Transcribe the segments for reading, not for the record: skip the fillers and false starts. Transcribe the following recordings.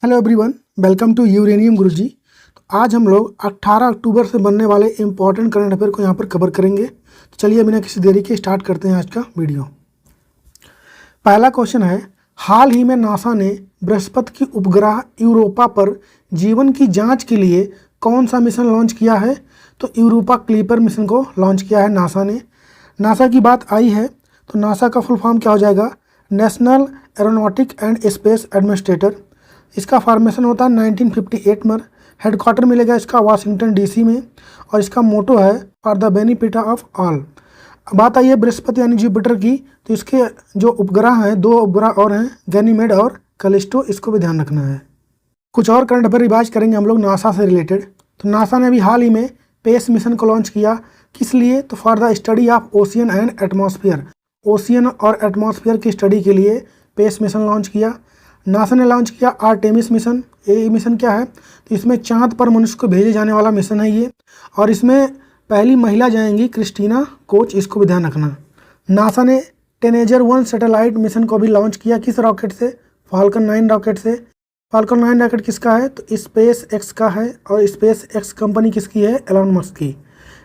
Hello everyone, welcome to uranium Guruji. तो आज हम लोग 18 अक्टूबर से बनने वाले इम्पोर्टेंट करंट अफेयर को यहाँ पर कवर करेंगे। तो चलिए बिना किसी देरी के स्टार्ट करते हैं आज का वीडियो। पहला क्वेश्चन है, हाल ही में नासा ने बृहस्पति की उपग्रह यूरोपा पर जीवन की जाँच के लिए कौन सा मिशन लॉन्च किया है? तो यूरोपा क्लीपर मिशन को लॉन्च किया है नासा ने। नासा की बात आई है तो नासा का फुल फॉर्म क्या हो जाएगा? National aeronautic and space administrator. इसका फॉर्मेशन होता है 1958 में। हेडक्वार्टर मिलेगा इसका वाशिंगटन डीसी में और इसका मोटो है for the benefit of all. बात आई है बृहस्पति यानी जुपिटर की, तो इसके जो उपग्रह हैं, दो उपग्रह और हैं, गैनीमेड और कैलिस्टो, इसको भी ध्यान रखना है। कुछ और करंट अफेयर रिवाइज करेंगे हम लोग नासा से रिलेटेड। तो नासा ने अभी हाल ही में पेस मिशन को लॉन्च किया। किस लिए? तो for the study of ocean and atmosphere. Ocean और एटमॉस्फेयर की स्टडी के लिए पेस मिशन लॉन्च किया। नासा ने लॉन्च किया आर्टेमिस मिशन। ये मिशन क्या है? तो इसमें चांद पर मनुष्य को भेजे जाने वाला मिशन है ये, और इसमें पहली महिला जाएंगी क्रिस्टीना कोच, इसको भी ध्यान रखना। नासा ने टेनेजर 1 सैटेलाइट मिशन को भी लॉन्च किया। किस रॉकेट से? फाल्कन 9 रॉकेट से। फाल्कन 9 रॉकेट किसका है? तो स्पेस एक्स का है, और स्पेस एक्स कंपनी किसकी है? एलन मस्क की।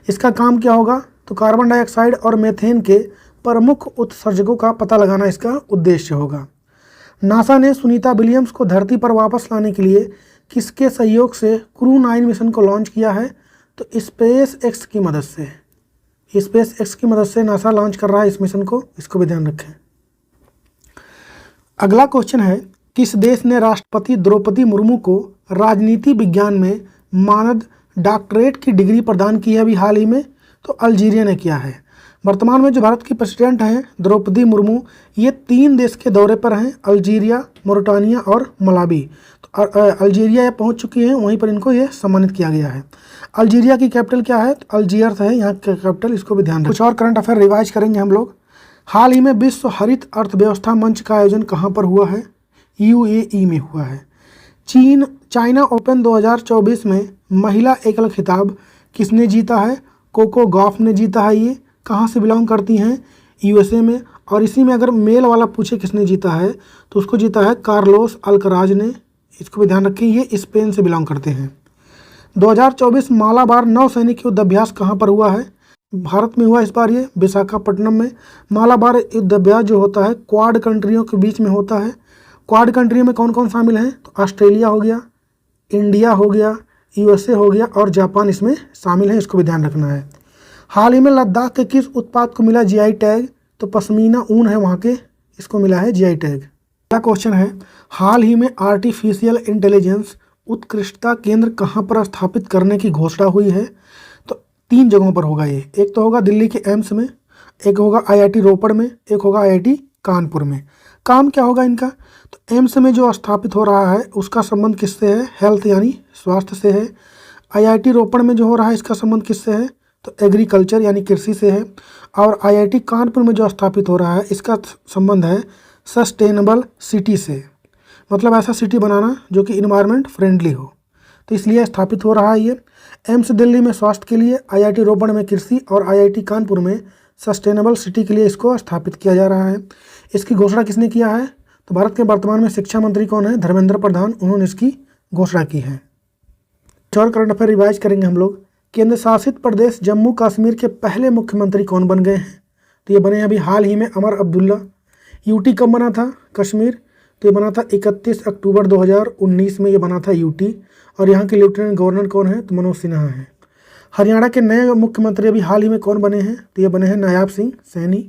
इसका काम क्या होगा? तो कार्बन डाइऑक्साइड और मीथेन के प्रमुख उत्सर्जकों का पता लगाना इसका उद्देश्य होगा। नासा ने सुनीता विलियम्स को धरती पर वापस लाने के लिए किसके सहयोग से क्रू 9 मिशन को लॉन्च किया है? तो स्पेस एक्स की मदद से। स्पेस एक्स की मदद से नासा लॉन्च कर रहा है इस मिशन को, इसको भी ध्यान रखें। अगला क्वेश्चन है, किस देश ने राष्ट्रपति द्रौपदी मुर्मू को राजनीति विज्ञान में मानद डॉक्टरेट की डिग्री प्रदान की है अभी हाल ही में? तो अल्जीरिया ने किया है। वर्तमान में जो भारत की प्रेसिडेंट हैं द्रौपदी मुर्मू, ये 3 देश के दौरे पर हैं, अल्जीरिया, मोरिटानिया और मलावी। तो अल्जीरिया ये पहुंच चुकी हैं, वहीं पर इनको ये सम्मानित किया गया है। अल्जीरिया की कैपिटल क्या है? तो अल्जीयर्स है यहाँ का कैपिटल, इसको भी ध्यान रखें। कुछ और करंट अफेयर रिवाइज करेंगे हम लोग। हाल ही में विश्व हरित अर्थव्यवस्था मंच का आयोजन कहाँ पर हुआ है? UAE में हुआ है। चाइना ओपन 2024 में महिला एकल खिताब किसने जीता है? कोको गॉफ ने जीता है। ये कहाँ से बिलोंग करती हैं? USA में। और इसी में अगर मेल वाला पूछे किसने जीता है, तो उसको जीता है कार्लोस अल्कराज ने, इसको भी ध्यान रखें। ये स्पेन से बिलोंग करते हैं। 2024 मालाबार नौसैनिक युद्ध अभ्यास कहाँ पर हुआ है? भारत में हुआ इस बार, ये विशाखापट्टनम में। मालाबार युद्ध अभ्यास जो होता है क्वाड कंट्रियों के बीच में होता है। क्वाड कंट्री में कौन कौन शामिल हैं? तो ऑस्ट्रेलिया हो गया, इंडिया हो गया, USA हो गया और जापान इसमें शामिल है, इसको भी ध्यान रखना है। हाल ही में लद्दाख के किस उत्पाद को मिला GI टैग? तो पश्मीना ऊन है वहाँ के, इसको मिला है GI टैग। अगला क्वेश्चन है, हाल ही में आर्टिफिशियल इंटेलिजेंस उत्कृष्टता केंद्र कहाँ पर स्थापित करने की घोषणा हुई है? तो 3 जगहों पर होगा ये। एक तो होगा दिल्ली के एम्स में, एक होगा IIT रोपड़ में, एक होगा IIT कानपुर में। काम क्या होगा इनका? तो एम्स में जो स्थापित हो रहा है उसका संबंध किससे है? हेल्थ यानी स्वास्थ्य से है। IIT रोपड़ में जो हो रहा है इसका संबंध किससे है? तो एग्रीकल्चर यानी कृषि से है। और IIT कानपुर में जो स्थापित हो रहा है इसका संबंध है सस्टेनेबल सिटी से, मतलब ऐसा सिटी बनाना जो कि इन्वायरमेंट फ्रेंडली हो, तो इसलिए स्थापित हो रहा है ये। एम्स दिल्ली में स्वास्थ्य के लिए, IIT रोपड़ में कृषि और IIT कानपुर में सस्टेनेबल सिटी के लिए इसको स्थापित किया जा रहा है। इसकी घोषणा किसने किया है? तो भारत के वर्तमान में शिक्षा मंत्री कौन है? धर्मेंद्र प्रधान, उन्होंने इसकी घोषणा की है। और करंट अफेयर रिवाइज करेंगे हम लोग। केंद्र शासित प्रदेश जम्मू कश्मीर के पहले मुख्यमंत्री कौन बन गए हैं? तो ये बने हैं अभी हाल ही में अमर अब्दुल्ला। UT कब बना था कश्मीर? तो ये बना था 31 अक्टूबर 2019 में ये बना था UT। और यहाँ के लेफ्टिनेंट गवर्नर कौन है? तो मनोज सिन्हा है। हरियाणा के नए मुख्यमंत्री अभी हाल ही में कौन बने हैं? तो ये बने हैं नायाब सिंह सैनी।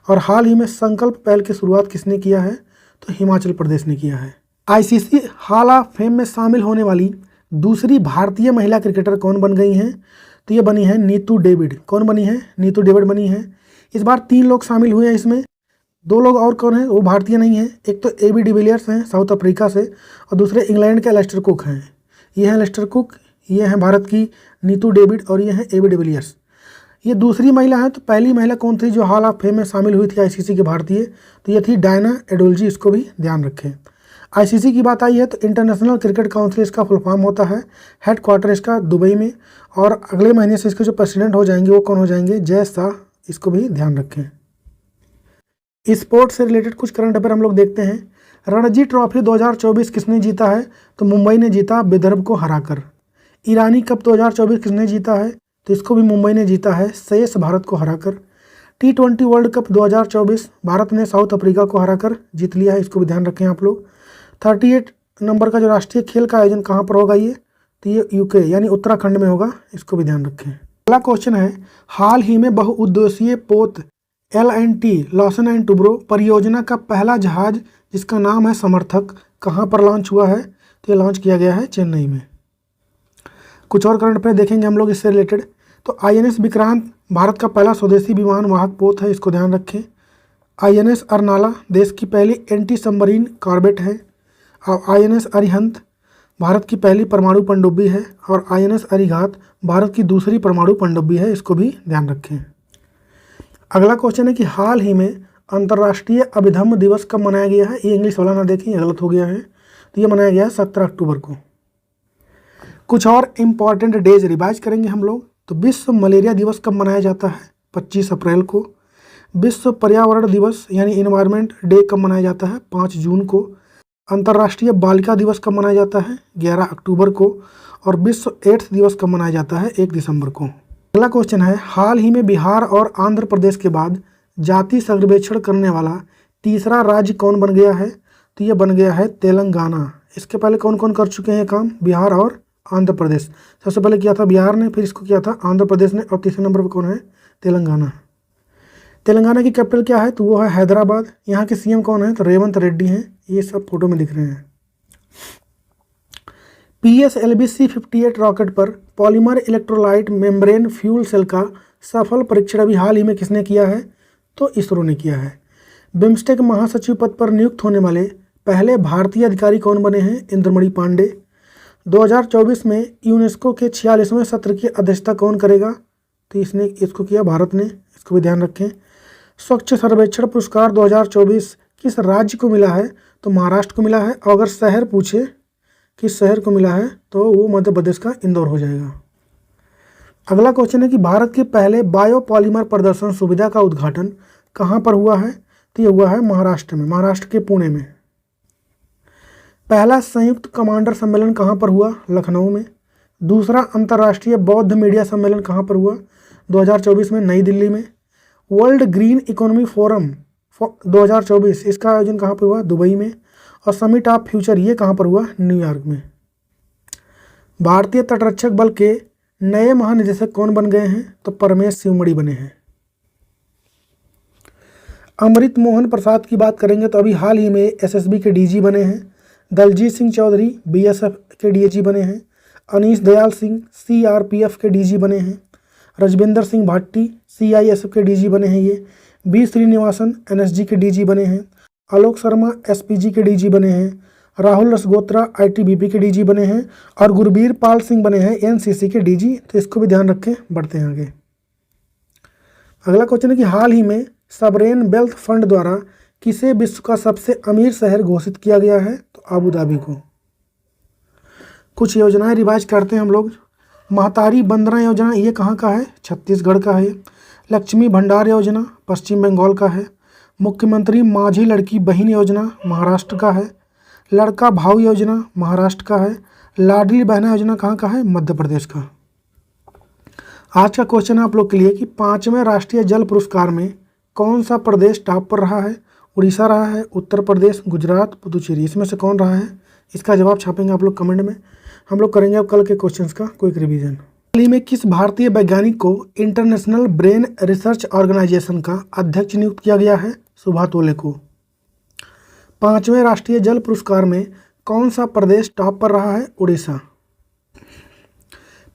और हाल ही में संकल्प पहल की शुरुआत किसने किया है? तो हिमाचल प्रदेश ने किया है। ICC हॉल ऑफ फेम में शामिल होने वाली दूसरी भारतीय महिला क्रिकेटर कौन बन गई हैं? तो ये बनी है नीतू डेविड। कौन बनी है? नीतू डेविड बनी है। इस बार 3 लोग शामिल हुए हैं इसमें। 2 लोग और कौन है? वो भारतीय नहीं है। एक तो AB डिविलियर्स हैं साउथ अफ्रीका से, और दूसरे इंग्लैंड के लेस्टर कुक हैं। ये हैं लेस्टर कुक, ये हैं भारत की नीतू डेविड, और ये हैं AB डिविलियर्स। ये दूसरी महिला है। तो पहली महिला कौन थी जो हॉल ऑफ फेम में शामिल हुई थी ICC के भारतीय? तो ये थी डायना एडोल्जी, इसको भी ध्यान रखें। ICC की बात आई है तो इंटरनेशनल क्रिकेट काउंसिल इसका फुल फॉर्म होता है। हेडक्वार्टर इसका दुबई में, और अगले महीने से इसके जो प्रेसिडेंट हो जाएंगे वो कौन हो जाएंगे? जय शाह, इसको भी ध्यान रखें। स्पोर्ट्स से रिलेटेड कुछ करंट अफेयर हम लोग देखते हैं। रणजी ट्रॉफी 2024 किसने जीता है? तो मुंबई ने जीता विदर्भ को हराकर। ईरानी कप 2024 किसने जीता है? तो इसको भी मुंबई ने जीता है शेष भारत को हराकर। T20 वर्ल्ड कप 2024 भारत ने साउथ अफ्रीका को हराकर जीत लिया है, इसको भी ध्यान रखें आप लोग। 38 नंबर का जो राष्ट्रीय खेल का आयोजन कहाँ पर होगा ये? तो ये यूके यानी उत्तराखंड में होगा, इसको भी ध्यान रखें। अगला क्वेश्चन है, हाल ही में बहुउद्देशीय पोत L&T लॉसन एंड टुब्रो परियोजना का पहला जहाज जिसका नाम है समर्थक कहाँ पर लॉन्च हुआ है? तो ये लॉन्च किया गया है चेन्नई में। कुछ और करंट अफेयर देखेंगे हम लोग इससे रिलेटेड। तो INS विक्रांत भारत का पहला स्वदेशी विमान वाहक पोत है, इसको ध्यान रखें। INS अर्नाला देश की पहली एंटी सबमरीन कॉर्बेट है। और INS अरिहंत भारत की पहली परमाणु पनडुब्बी है। और INS अरिघात भारत की दूसरी परमाणु पनडुब्बी है, इसको भी ध्यान रखें। अगला क्वेश्चन है कि हाल ही में अंतर्राष्ट्रीय अभिधम्म दिवस कब मनाया गया है? ये इंग्लिश वाला ना देखें, ये गलत हो गया है। तो ये मनाया गया है 17 अक्टूबर को। कुछ और इम्पॉर्टेंट डेज रिवाइज करेंगे हम लोग। तो विश्व मलेरिया दिवस कब मनाया जाता है? 25 अप्रैल को। विश्व पर्यावरण दिवस यानी इन्वायरमेंट डे कब मनाया जाता है? 5 जून को। अंतर्राष्ट्रीय बालिका दिवस कब मनाया जाता है? 11 अक्टूबर को। और विश्व एड्स दिवस कब मनाया जाता है? 1 दिसंबर को। अगला क्वेश्चन है, हाल ही में बिहार और आंध्र प्रदेश के बाद जाति सर्वेक्षण करने वाला तीसरा राज्य कौन बन गया है? तो ये बन गया है तेलंगाना। इसके पहले कौन कौन कर चुके हैं काम? बिहार और आंध्र प्रदेश। सबसे पहले किया था बिहार ने, फिर इसको किया था आंध्र प्रदेश ने, और तीसरे नंबर पर कौन है? तेलंगाना। तेलंगाना की कैपिटल क्या है? तो वो है हैदराबाद। यहाँ के CM कौन है? तो रेवंत रेड्डी हैं, ये सब फोटो में दिख रहे हैं। PSLV C-58 रॉकेट पर polymer electrolyte membrane fuel cell का सफल परीक्षण अभी हाल ही में किसने किया है? तो इसरो ने किया है। बिम्स्टेक महासचिव पद पर नियुक्त होने वाले पहले भारतीय अधिकारी कौन बने हैं? इंद्रमणि पांडे। 2024 में यूनेस्को के 46वें सत्र की अध्यक्षता कौन करेगा? तो इसको किया भारत ने, इसको भी ध्यान रखें। स्वच्छ सर्वेक्षण पुरस्कार 2024 किस राज्य को मिला है? तो महाराष्ट्र को मिला है। और अगर शहर पूछे किस शहर को मिला है तो वो मध्य प्रदेश का इंदौर हो जाएगा। अगला क्वेश्चन है कि भारत के पहले बायोपॉलीमर प्रदर्शन सुविधा का उद्घाटन कहाँ पर हुआ है? तो ये हुआ है महाराष्ट्र में, महाराष्ट्र के पुणे में। पहला संयुक्त कमांडर सम्मेलन कहाँ पर हुआ? लखनऊ में। दूसरा अंतर्राष्ट्रीय बौद्ध मीडिया सम्मेलन कहाँ पर हुआ? 2024 में नई दिल्ली में। वर्ल्ड ग्रीन इकोनॉमी फोरम 2024 इसका आयोजन कहाँ पर हुआ? दुबई में। और समिट ऑफ फ्यूचर ये कहाँ पर हुआ? न्यूयॉर्क में। भारतीय तटरक्षक बल के नए महानिदेशक कौन बन गए हैं? तो परमेश शिवमणि बने हैं। अमृत मोहन प्रसाद की बात करेंगे तो अभी हाल ही में SSB के DG बने हैं। दलजीत सिंह चौधरी BSF के DG बने हैं। अनीश दयाल सिंह CRPF के DG बने हैं। रजविंदर सिंह भाटी CISF के DG बने हैं। ये B श्रीनिवासन NSG के DG बने हैं। आलोक शर्मा SPG के DG बने हैं। राहुल रसगोत्रा ITBP के DG बने हैं। और गुरबीर पाल सिंह बने हैं NCC के DG। तो इसको भी ध्यान रखें, बढ़ते हैं आगे। अगला क्वेश्चन है कि हाल ही में सॉवरेन वेल्थ फंड द्वारा किसे विश्व का सबसे अमीर शहर घोषित किया गया है? तो अबू धाबी को। कुछ योजनाएं रिवाइज करते हैं हम लोग। महतारी बंदना योजना ये कहाँ का है? छत्तीसगढ़ का है। लक्ष्मी भंडार योजना पश्चिम बंगाल का है। मुख्यमंत्री माझी लड़की बहन योजना महाराष्ट्र का है। लड़का भाऊ योजना महाराष्ट्र का है। लाडली बहना योजना कहाँ का है? मध्य प्रदेश का। आज का क्वेश्चन है आप लोग के लिए कि 5वें राष्ट्रीय जल पुरस्कार में कौन सा प्रदेश टॉप पर रहा है? उड़ीसा रहा है, उत्तर प्रदेश, गुजरात, पुदुचेरी, इसमें से कौन रहा है? इसका जवाब छापेंगे आप लोग कमेंट में। हम लोग करेंगे अब कल के क्वेश्चंस का क्विक रिवीजन। हाल ही में किस भारतीय वैज्ञानिक को इंटरनेशनल ब्रेन रिसर्च ऑर्गेनाइजेशन का अध्यक्ष नियुक्त किया गया है? सुभातोले को। 5वें राष्ट्रीय जल पुरस्कार में कौन सा प्रदेश टॉप पर रहा है? उड़ीसा।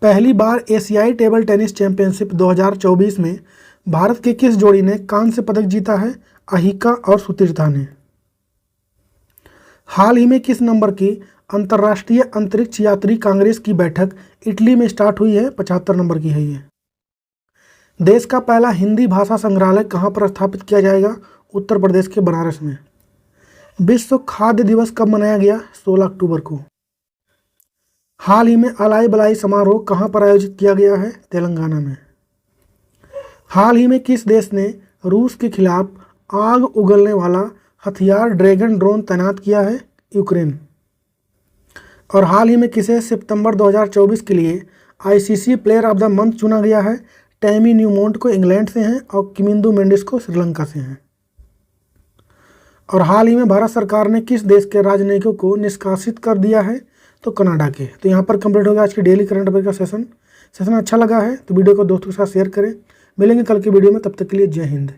पहली बार एशियाई टेबल टेनिस चैंपियनशिप 2024 में भारत के किस जोड़ी ने कांस्य पदक जीता है? अहिका और सुतीर्था ने। हाल ही में किस नंबर की अंतर्राष्ट्रीय अंतरिक्ष यात्री कांग्रेस की बैठक इटली में स्टार्ट हुई है? 75 नंबर की है ये। देश का पहला हिंदी भाषा संग्रहालय कहाँ पर स्थापित किया जाएगा? उत्तर प्रदेश के बनारस में। विश्व खाद्य दिवस कब मनाया गया? 16 अक्टूबर को। हाल ही में अलाई बलाई समारोह कहाँ पर आयोजित किया गया है? तेलंगाना में। हाल ही में किस देश ने रूस के खिलाफ आग उगलने वाला हथियार ड्रैगन ड्रोन तैनात किया है? यूक्रेन। और हाल ही में किसे सितंबर 2024 के लिए ICC player of the month चुना गया है? टैमी न्यूमोंट को इंग्लैंड से हैं और किमिंदु मेंडिस को श्रीलंका से हैं। और हाल ही में भारत सरकार ने किस देश के राजनयिकों को निष्कासित कर दिया है? तो कनाडा के। तो यहाँ पर कंप्लीट हो गया आज की डेली करंट अफेयर का सेशन अच्छा लगा है तो वीडियो को दोस्तों के साथ शेयर करें। मिलेंगे कल की वीडियो में, तब तक के लिए जय हिंद।